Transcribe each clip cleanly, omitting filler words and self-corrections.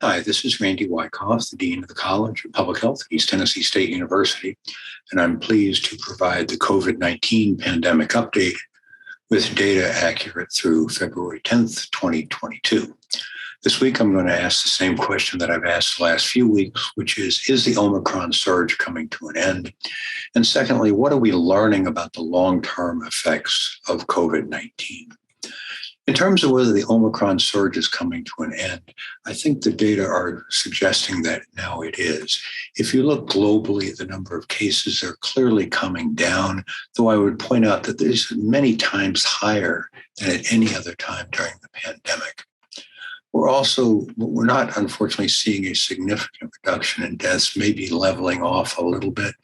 Hi, this is Randy Wykoff, the Dean of the College of Public Health at East Tennessee State University, and I'm pleased to provide the COVID-19 pandemic update with data accurate through February 10th, 2022. This week, I'm going to ask the same question that I've asked the last few weeks, which is the Omicron surge coming to an end? And secondly, what are we learning about the long-term effects of COVID-19? In terms of whether the Omicron surge is coming to an end, I think the data are suggesting that now it is. If you look globally, the number of cases are clearly coming down, though I would point out that this is many times higher than at any other time during the pandemic. We're not unfortunately seeing a significant reduction in deaths, maybe leveling off a little bit.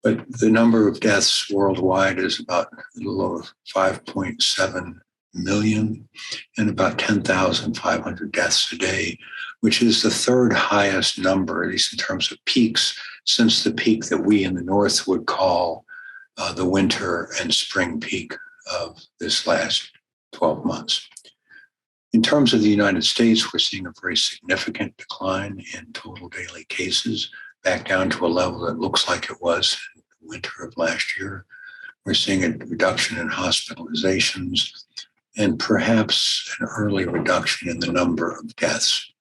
But the number of deaths worldwide is about a little over 5.7 million and about 10,500 deaths a day, which is the third highest number, at least in terms of peaks, since the peak that we in the North would call the winter and spring peak of this last 12 months. In terms of the United States, we're seeing a very significant decline in total daily cases, back down to a level that looks like it was in the winter of last year. We're seeing a reduction in hospitalizations and perhaps an early reduction in the number of deaths.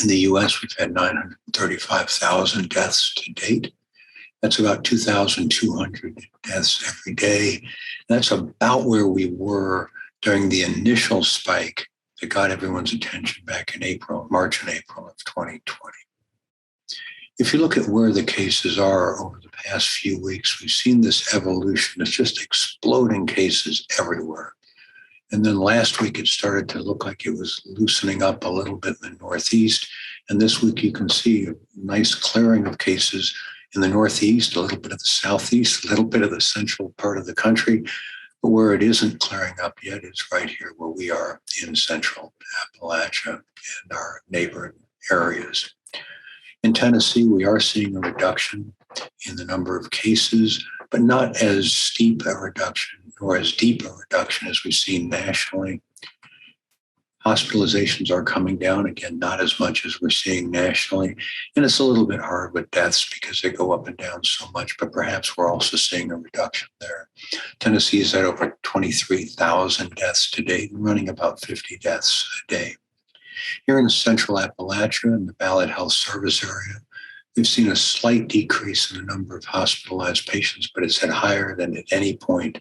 In the US, we've had 935,000 deaths to date. That's about 2,200 deaths every day. That's about where we were during the initial spike that got everyone's attention back in March and April of 2020. If you look at where the cases are over the past few weeks, we've seen this evolution. It's just exploding cases everywhere. And then last week, it started to look like it was loosening up a little bit in the Northeast. And this week, you can see a nice clearing of cases in the Northeast, a little bit of the Southeast, a little bit of the central part of the country. But where it isn't clearing up yet is right here where we are in central Appalachia and our neighboring areas. In Tennessee, we are seeing a reduction in the number of cases, but not as steep a reduction or as deep a reduction as we've seen nationally. Hospitalizations are coming down, again, not as much as we're seeing nationally. And it's a little bit hard with deaths because they go up and down so much, but perhaps we're also seeing a reduction there. Tennessee is at over 23,000 deaths to date, running about 50 deaths a day. Here in central Appalachia in the Ballod Health Service area, we've seen a slight decrease in the number of hospitalized patients, but it's at higher than at any point,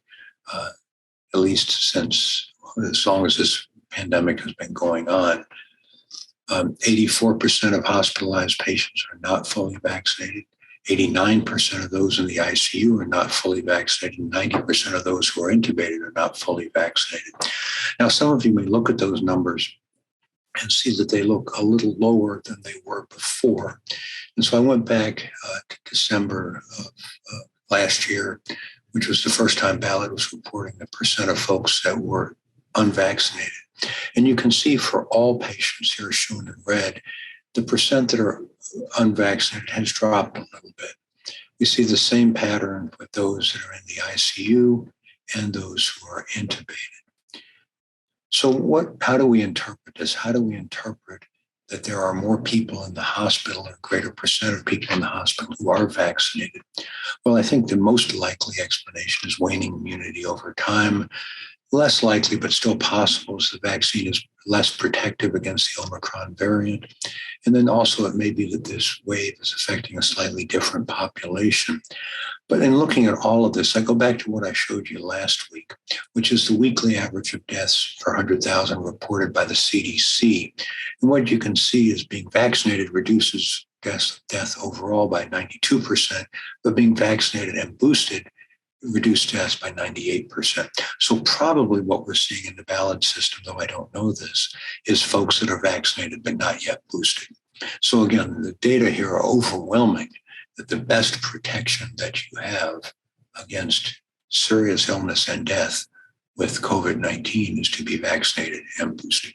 at least since as long as this pandemic has been going on. 84% of hospitalized patients are not fully vaccinated. 89% of those in the ICU are not fully vaccinated. 90% of those who are intubated are not fully vaccinated. Now, some of you may look at those numbers and see that they look a little lower than they were before. And so I went back to December of last year, which was the first time Ballod was reporting the percent of folks that were unvaccinated. And you can see for all patients here shown in red, the percent that are unvaccinated has dropped a little bit. We see the same pattern with those that are in the ICU and those who are intubated. So how do we interpret this? How do we interpret that there are more people in the hospital, or a greater percent of people in the hospital who are vaccinated? Well, I think the most likely explanation is waning immunity over time. Less likely, but still possible, is the vaccine is less protective against the Omicron variant. And then also it may be that this wave is affecting a slightly different population. But in looking at all of this, I go back to what I showed you last week, which is the weekly average of deaths per 100,000 reported by the CDC. And what you can see is being vaccinated reduces death overall by 92%, but being vaccinated and boosted reduced deaths by 98%. So probably what we're seeing in the Ballod system, though I don't know this, is folks that are vaccinated but not yet boosted. So again, the data here are overwhelming that the best protection that you have against serious illness and death with COVID-19 is to be vaccinated and boosted.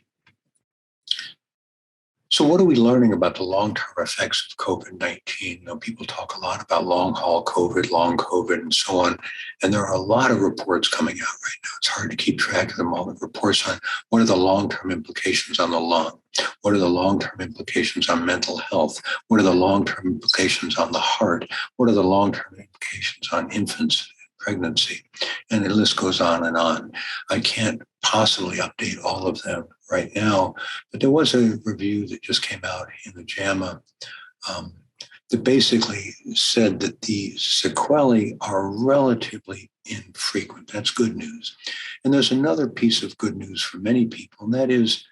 So what are we learning about the long-term effects of COVID-19? People talk a lot about long-haul COVID, long COVID, and so on. And there are a lot of reports coming out right now. It's hard to keep track of them all. The reports on what are the long-term implications on the lung? What are the long-term implications on mental health? What are the long-term implications on the heart? What are the long-term implications on infants? Pregnancy, and the list goes on and on. I can't possibly update all of them right now, but there was a review that just came out in the JAMA that basically said that the sequelae are relatively infrequent. That's good news. And there's another piece of good news for many people, and that is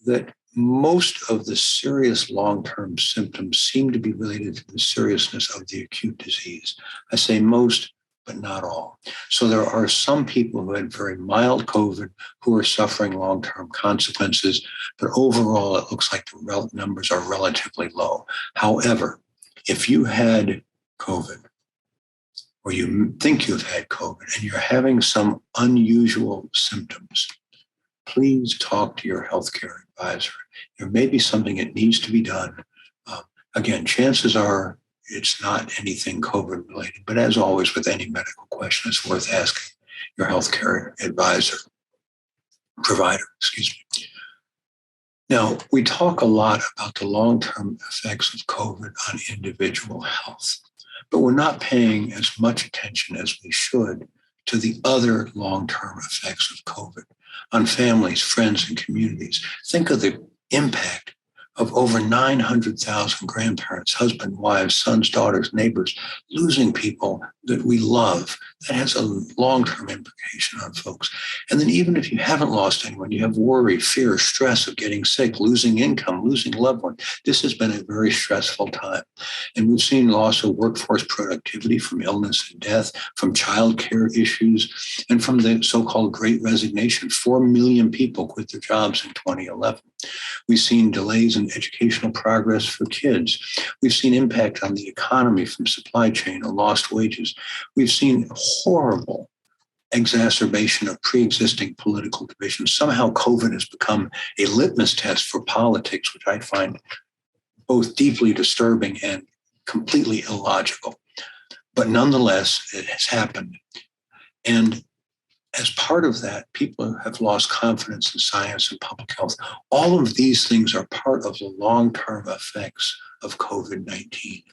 that most of the serious long-term symptoms seem to be related to the seriousness of the acute disease. I say most, but not all. So there are some people who had very mild COVID who are suffering long-term consequences, but overall it looks like the numbers are relatively low. However, if you had COVID, or you think you've had COVID, and you're having some unusual symptoms, please talk to your healthcare advisor. There may be something that needs to be done. Again, chances are it's not anything COVID related, but as always with any medical question, it's worth asking your healthcare provider. Now, we talk a lot about the long-term effects of COVID on individual health, but we're not paying as much attention as we should to the other long-term effects of COVID on families, friends, and communities. Think of the impact of over 900,000 grandparents, husbands, wives, sons, daughters, neighbors, losing people that we love. That has a long-term implication on folks. And then even if you haven't lost anyone, you have worry, fear, stress of getting sick, losing income, losing loved ones. This has been a very stressful time. And we've seen loss of workforce productivity from illness and death, from childcare issues, and from the so-called Great Resignation. 4 million people quit their jobs in 2011. We've seen delays in educational progress for kids. We've seen impact on the economy from supply chain or lost wages. We've seen horrible exacerbation of pre-existing political divisions. Somehow COVID has become a litmus test for politics, which I find both deeply disturbing and completely illogical. But nonetheless, it has happened. And as part of that, people have lost confidence in science and public health. All of these things are part of the long-term effects of COVID-19.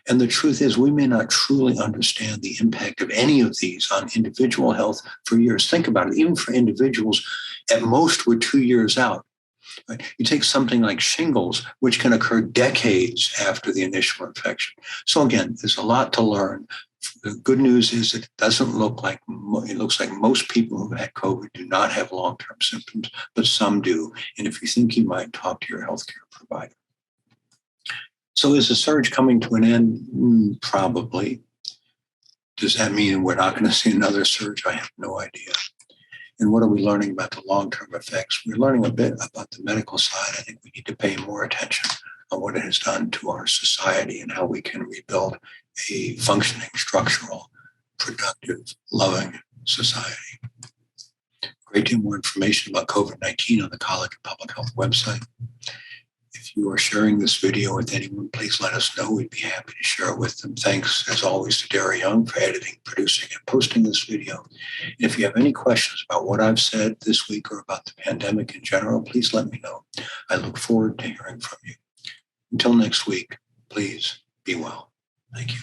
And the truth is, we may not truly understand the impact of any of these on individual health for years. Think about it. Even for individuals, at most, we're 2 years out. Right? You take something like shingles, which can occur decades after the initial infection. So again, there's a lot to learn. The good news is that it looks like most people who had COVID do not have long-term symptoms, but some do. And if you think you might, talk to your healthcare provider. So is the surge coming to an end? Probably. Does that mean we're not going to see another surge? I have no idea. And what are we learning about the long-term effects? We're learning a bit about the medical side. I think we need to pay more attention on what it has done to our society and how we can rebuild a functioning, structural, productive, loving society. Great deal more information about COVID-19 on the College of Public Health website. If you are sharing this video with anyone, please let us know. We'd be happy to share it with them. Thanks, as always, to Derry Young for editing, producing, and posting this video. And if you have any questions about what I've said this week or about the pandemic in general, please let me know. I look forward to hearing from you. Until next week, please be well. Thank you.